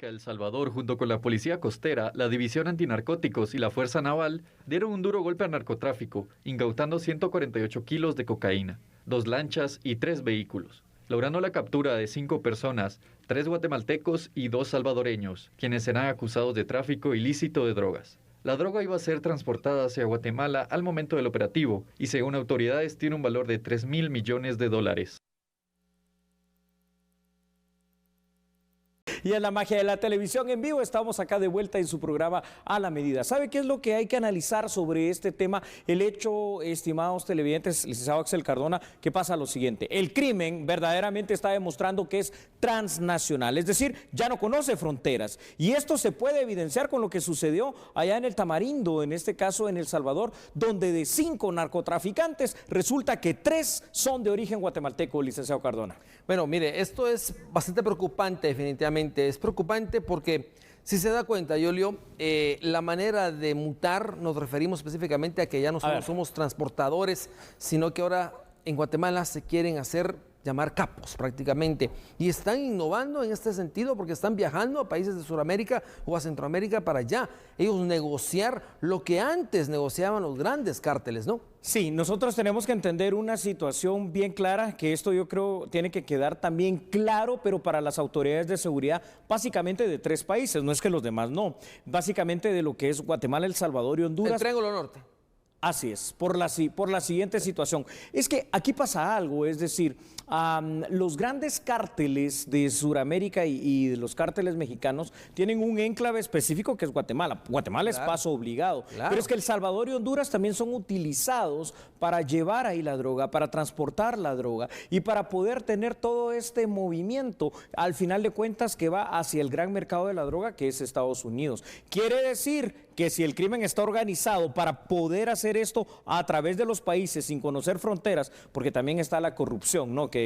Pública de El Salvador, junto con la Policía Costera, la División Antinarcóticos y la Fuerza Naval, dieron un duro golpe al narcotráfico, incautando 148 kilos de cocaína, 2 lanchas y 3 vehículos, logrando la captura de 5 personas, 3 guatemaltecos y 2 salvadoreños, quienes serán acusados de tráfico ilícito de drogas. La droga iba a ser transportada hacia Guatemala al momento del operativo y, según autoridades, tiene un valor de $3.000 millones. Y en la magia de la televisión en vivo estamos acá de vuelta en su programa A la Medida. ¿Sabe qué es lo que hay que analizar sobre este tema? El hecho, estimados televidentes, licenciado Axel Cardona, que pasa lo siguiente. El crimen verdaderamente está demostrando que es transnacional, es decir, ya no conoce fronteras. Y esto se puede evidenciar con lo que sucedió allá en el Tamarindo, en este caso en El Salvador, donde de 5 narcotraficantes resulta que 3 son de origen guatemalteco, licenciado Cardona. Bueno, mire, esto es bastante preocupante definitivamente. Es preocupante porque, si se da cuenta, Yolio, la manera de mutar, nos referimos específicamente a que ya no solo somos transportadores, sino que ahora en Guatemala se quieren hacer llamar capos prácticamente, y están innovando en este sentido porque están viajando a países de Sudamérica o a Centroamérica para allá, ellos negociar lo que antes negociaban los grandes cárteles, ¿no? Sí, nosotros tenemos que entender una situación bien clara, que esto yo creo tiene que quedar también claro, pero para las autoridades de seguridad, básicamente de 3 países, no es que los demás no, básicamente de lo que es Guatemala, El Salvador y Honduras. El Triángulo Norte. Así es, por la siguiente situación. Es que aquí pasa algo, es decir, los grandes cárteles de Sudamérica y los cárteles mexicanos tienen un enclave específico que es Guatemala. Guatemala es paso obligado, pero es que El Salvador y Honduras también son utilizados para llevar ahí la droga, para transportar la droga y para poder tener todo este movimiento, al final de cuentas, que va hacia el gran mercado de la droga, que es Estados Unidos. Quiere decir que si el crimen está organizado para poder hacer esto a través de los países sin conocer fronteras, porque también está la corrupción, ¿no?, que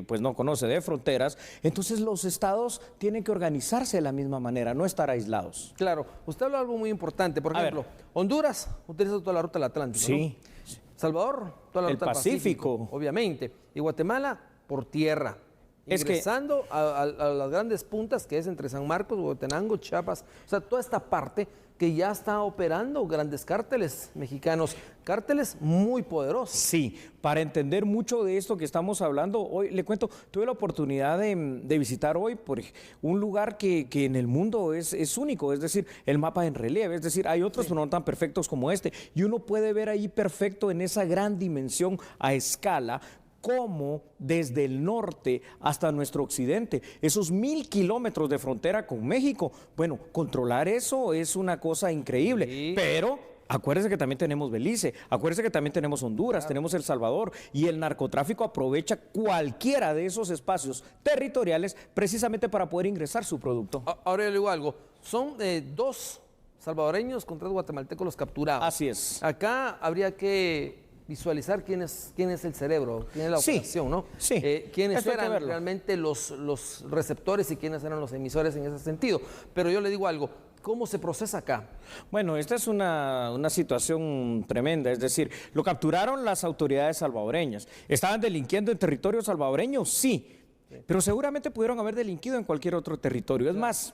pues no conoce de fronteras, entonces los estados tienen que organizarse de la misma manera, no estar aislados. Claro, usted habló de algo muy importante, por ejemplo, Honduras utiliza toda la ruta del Atlántico, sí, ¿no? Salvador, toda la ruta del Pacífico, obviamente, y Guatemala por tierra. Ingresando a las grandes puntas que es entre San Marcos, Huehuetenango, Chiapas, o sea, toda esta parte que ya está operando grandes cárteles mexicanos, cárteles muy poderosos. Sí, para entender mucho de esto que estamos hablando, hoy le cuento, tuve la oportunidad de visitar hoy por un lugar que en el mundo es único, es decir, el mapa en relieve, es decir, hay otros pero no tan perfectos como este, y uno puede ver ahí perfecto en esa gran dimensión a escala, cómo desde el norte hasta nuestro occidente, esos 1000 kilómetros de frontera con México, bueno, controlar eso es una cosa increíble, sí. Pero acuérdense que también tenemos Belice, acuérdense que también tenemos Honduras, tenemos El Salvador, y el narcotráfico aprovecha cualquiera de esos espacios territoriales precisamente para poder ingresar su producto. Ahora le digo algo, son 2 salvadoreños con 3 guatemaltecos los capturados. Así es. Acá habría que visualizar quién es el cerebro, quién es la operación, ¿no? Sí. Quiénes eran realmente los receptores y quiénes eran los emisores en ese sentido. Pero yo le digo algo, ¿cómo se procesa acá? Bueno, esta es una situación tremenda, es decir, lo capturaron las autoridades salvadoreñas. ¿Estaban delinquiendo en territorio salvadoreño? Sí, pero seguramente pudieron haber delinquido en cualquier otro territorio. Es más,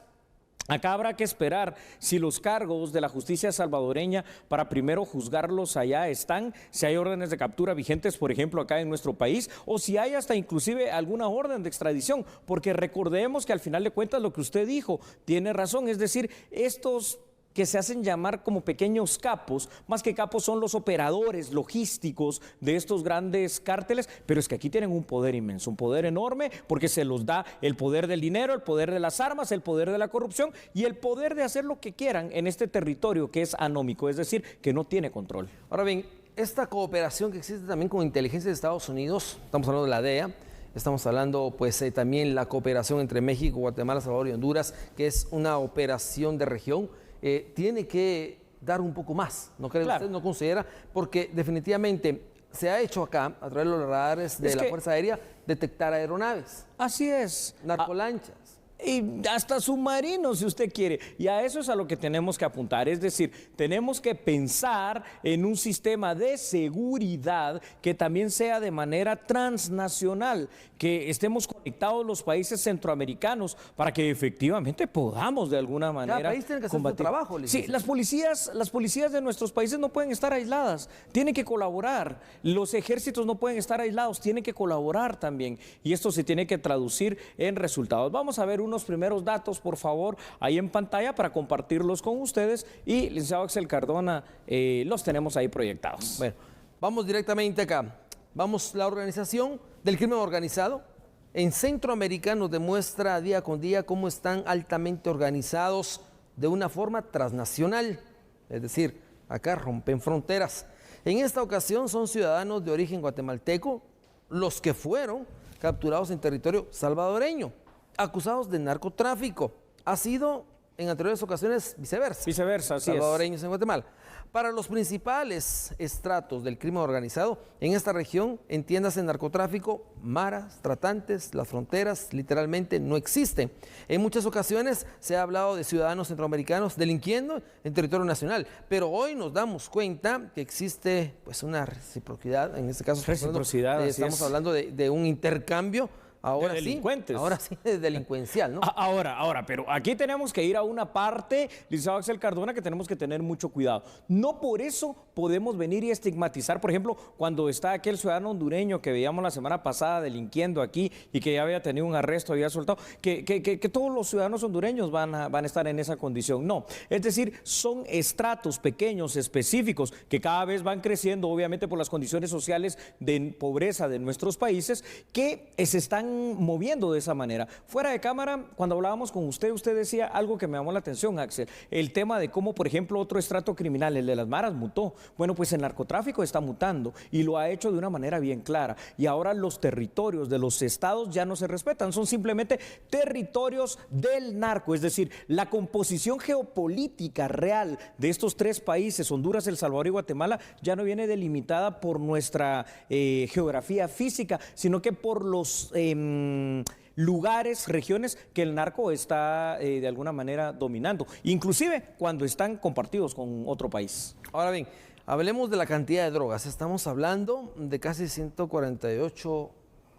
acá habrá que esperar si los cargos de la justicia salvadoreña para primero juzgarlos allá están, si hay órdenes de captura vigentes, por ejemplo, acá en nuestro país, o si hay hasta inclusive alguna orden de extradición, porque recordemos que al final de cuentas lo que usted dijo tiene razón, es decir, estos que se hacen llamar como pequeños capos, más que capos son los operadores logísticos de estos grandes cárteles, pero es que aquí tienen un poder inmenso, un poder enorme, porque se los da el poder del dinero, el poder de las armas, el poder de la corrupción y el poder de hacer lo que quieran en este territorio que es anómico, es decir, que no tiene control. Ahora bien, esta cooperación que existe también con inteligencia de Estados Unidos, estamos hablando de la DEA, estamos hablando pues también la cooperación entre México, Guatemala, Salvador y Honduras, que es una operación de región, tiene que dar un poco más, ¿no cree usted? ¿No considera? Porque definitivamente se ha hecho acá, a través de los radares de la Fuerza Aérea, detectar aeronaves. Así es. Narcolanchas. y hasta submarinos, si usted quiere. Y a eso es a lo que tenemos que apuntar. Es decir, tenemos que pensar en un sistema de seguridad que también sea de manera transnacional, que estemos conectados los países centroamericanos para que efectivamente podamos de alguna manera Cada país tiene que hacer su trabajo, Sí, las policías de nuestros países no pueden estar aisladas, tienen que colaborar. Los ejércitos no pueden estar aislados, tienen que colaborar también. Y esto se tiene que traducir en resultados. Vamos a ver unos primeros datos, por favor, ahí en pantalla para compartirlos con ustedes. Y, licenciado Axel Cardona, los tenemos ahí proyectados. Bueno, vamos directamente acá. Vamos, la organización del crimen organizado en Centroamérica nos demuestra día con día cómo están altamente organizados de una forma transnacional. Es decir, acá rompen fronteras. En esta ocasión son ciudadanos de origen guatemalteco los que fueron capturados en territorio salvadoreño, acusados de narcotráfico. Ha sido en anteriores ocasiones viceversa. Viceversa, así es. Salvadoreños en Guatemala. Para los principales estratos del crimen organizado en esta región, entiéndase narcotráfico, maras, tratantes, las fronteras literalmente no existen. En muchas ocasiones se ha hablado de ciudadanos centroamericanos delinquiendo en territorio nacional, pero hoy nos damos cuenta que existe pues una reciprocidad, en este caso estamos hablando de un intercambio. Ahora de delincuentes. Ahora sí, de delincuencial, ¿no? Ahora, pero aquí tenemos que ir a una parte, licenciado Axel Cardona, que tenemos que tener mucho cuidado. No por eso podemos venir y estigmatizar, por ejemplo, cuando está aquel ciudadano hondureño que veíamos la semana pasada delinquiendo aquí y que ya había tenido un arresto, había soltado, que todos los ciudadanos hondureños van a estar en esa condición. No, es decir, son estratos pequeños, específicos, que cada vez van creciendo, obviamente por las condiciones sociales de pobreza de nuestros países, que se están moviendo de esa manera. Fuera de cámara, cuando hablábamos con usted decía algo que me llamó la atención, Axel, el tema de cómo, por ejemplo, otro estrato criminal, el de las maras, mutó. Bueno, pues el narcotráfico está mutando y lo ha hecho de una manera bien clara. Y ahora los territorios de los estados ya no se respetan, son simplemente territorios del narco. Es decir, la composición geopolítica real de estos tres países, Honduras, El Salvador y Guatemala, ya no viene delimitada por nuestra geografía física, sino que por los lugares, regiones que el narco está de alguna manera dominando, inclusive cuando están compartidos con otro país. Ahora bien, hablemos de la cantidad de drogas. Estamos hablando de casi 148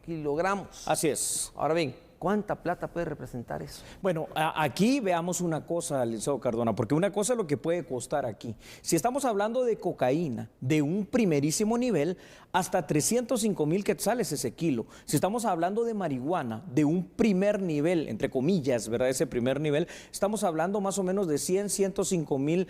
kilogramos. Así es. Ahora bien, ¿cuánta plata puede representar eso? Bueno, aquí veamos una cosa, licenciado Cardona, porque una cosa es lo que puede costar aquí. Si estamos hablando de cocaína de un primerísimo nivel, hasta 305,000 quetzales ese kilo. Si estamos hablando de marihuana de un primer nivel, entre comillas, ¿verdad? Ese primer nivel, estamos hablando más o menos de 105,000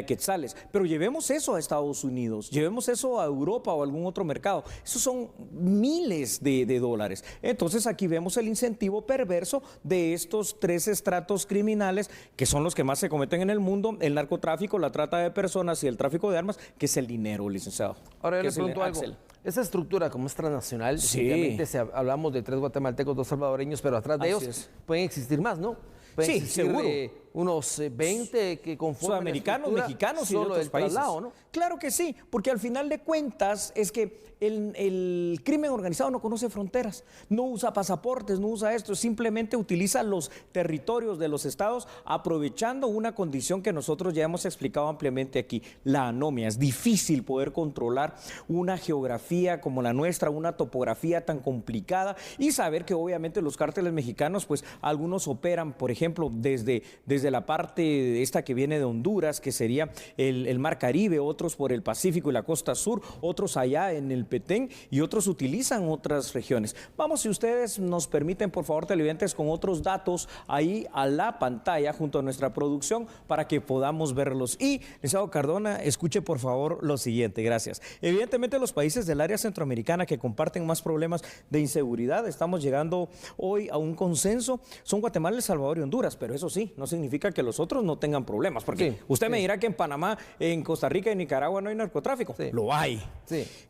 quetzales. Pero llevemos eso a Estados Unidos, llevemos eso a Europa o a algún otro mercado. Esos son miles de dólares. Entonces aquí vemos el incentivo perverso de estos tres estratos criminales que son los que más se cometen en el mundo: el narcotráfico, la trata de personas y el tráfico de armas, que es el dinero, licenciado. Ahora yo le pregunto algo. Esa estructura, como es transnacional, definitivamente hablamos de 3 guatemaltecos, 2 salvadoreños, pero atrás de ellos pueden existir más, ¿no? Pueden existir, seguro. Unos 20 que conforman sudamericanos, mexicanos y de otros países. Traslado, ¿no? Claro que sí, porque al final de cuentas es que el crimen organizado no conoce fronteras, no usa pasaportes, no usa esto, simplemente utiliza los territorios de los estados, aprovechando una condición que nosotros ya hemos explicado ampliamente aquí, la anomia. Es difícil poder controlar una geografía como la nuestra, una topografía tan complicada, y saber que obviamente los cárteles mexicanos, pues algunos operan, por ejemplo, desde la parte esta que viene de Honduras, que sería el Mar Caribe, otros por el Pacífico y la costa sur, otros allá en el Petén, y otros utilizan otras regiones. Vamos, si ustedes nos permiten, por favor, televidentes, con otros datos ahí a la pantalla junto a nuestra producción para que podamos verlos. Y, licenciado Cardona, escuche por favor lo siguiente, gracias. Evidentemente los países del área centroamericana que comparten más problemas de inseguridad, estamos llegando hoy a un consenso, son Guatemala, El Salvador y Honduras, pero eso sí, no significa que los otros no tengan problemas, porque usted me dirá que en Panamá, en Costa Rica y en Nicaragua no hay narcotráfico. Lo hay.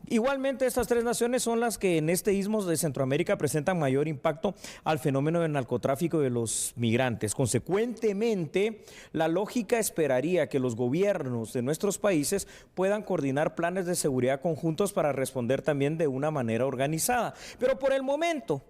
Igualmente, estas tres naciones son las que en este istmo de Centroamérica presentan mayor impacto al fenómeno del narcotráfico de los migrantes. Consecuentemente, la lógica esperaría que los gobiernos de nuestros países puedan coordinar planes de seguridad conjuntos para responder también de una manera organizada. Pero por el momento,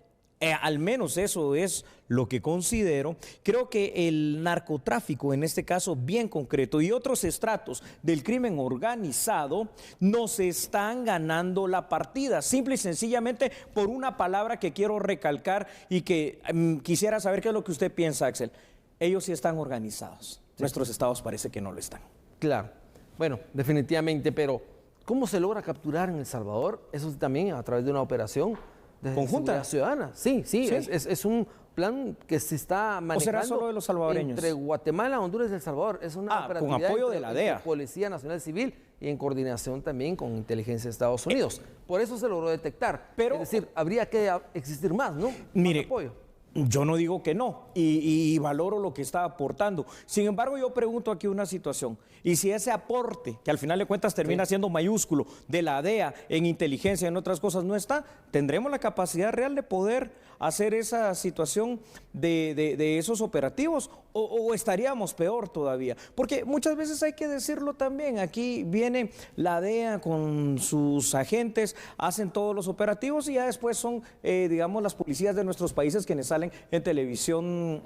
al menos eso es lo que considero. Creo que el narcotráfico, en este caso bien concreto, y otros estratos del crimen organizado, nos están ganando la partida, simple y sencillamente por una palabra que quiero recalcar y que quisiera saber qué es lo que usted piensa, Axel. Ellos sí están organizados. Sí. Nuestros estados parece que no lo están. Claro. Bueno, definitivamente, pero ¿cómo se logra capturar en El Salvador? Eso también a través de una operación de conjunta ciudadana. Sí. Es un plan que se está manejando. ¿O será solo de los salvadoreños? Entre Guatemala, Honduras y El Salvador. Es una operatividad con apoyo de la DEA. Policía Nacional Civil y en coordinación también con inteligencia de Estados Unidos. Por eso se logró detectar. Pero, es decir, habría que existir más, ¿no? Mire, más apoyo. Yo no digo que no, y valoro lo que está aportando. Sin embargo, yo pregunto aquí una situación. Y si ese aporte, que al final de cuentas termina siendo mayúsculo, de la DEA en inteligencia y en otras cosas no está, ¿tendremos la capacidad real de poder hacer esa situación de esos operativos? ¿O estaríamos peor todavía? Porque muchas veces hay que decirlo también. Aquí viene la DEA con sus agentes, hacen todos los operativos y ya después son, digamos, las policías de nuestros países quienes salen en televisión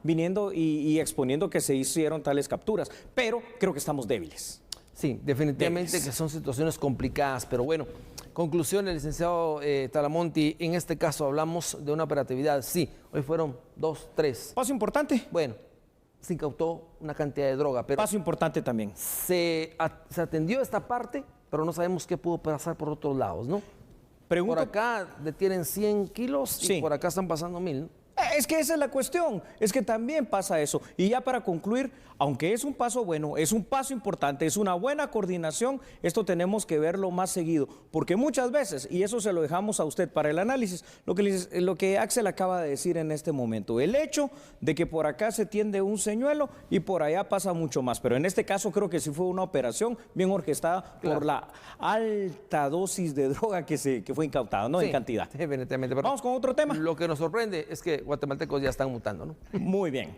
viniendo y exponiendo que se hicieron tales capturas. Pero creo que estamos débiles. Sí, definitivamente que son situaciones complicadas, pero bueno, conclusiones, licenciado Talamonti, en este caso hablamos de una operatividad, sí, hoy fueron 2, 3. Paso importante. Bueno, se incautó una cantidad de droga, pero... Paso importante también. Se atendió esta parte, pero no sabemos qué pudo pasar por otros lados, ¿no? Por acá detienen 100 kilos y por acá están pasando 1000, ¿no? Es que esa es la cuestión, es que también pasa eso. Y ya para concluir, aunque es un paso bueno, es un paso importante, es una buena coordinación, esto tenemos que verlo más seguido, porque muchas veces, y eso se lo dejamos a usted para el análisis, lo que Axel acaba de decir en este momento, el hecho de que por acá se tiende un señuelo y por allá pasa mucho más, pero en este caso creo que sí fue una operación bien orquestada por la alta dosis de droga que fue incautada, ¿no? En cantidad. Evidentemente. Pero vamos con otro tema. Lo que nos sorprende es que guatemaltecos ya están mutando, ¿no? Muy bien.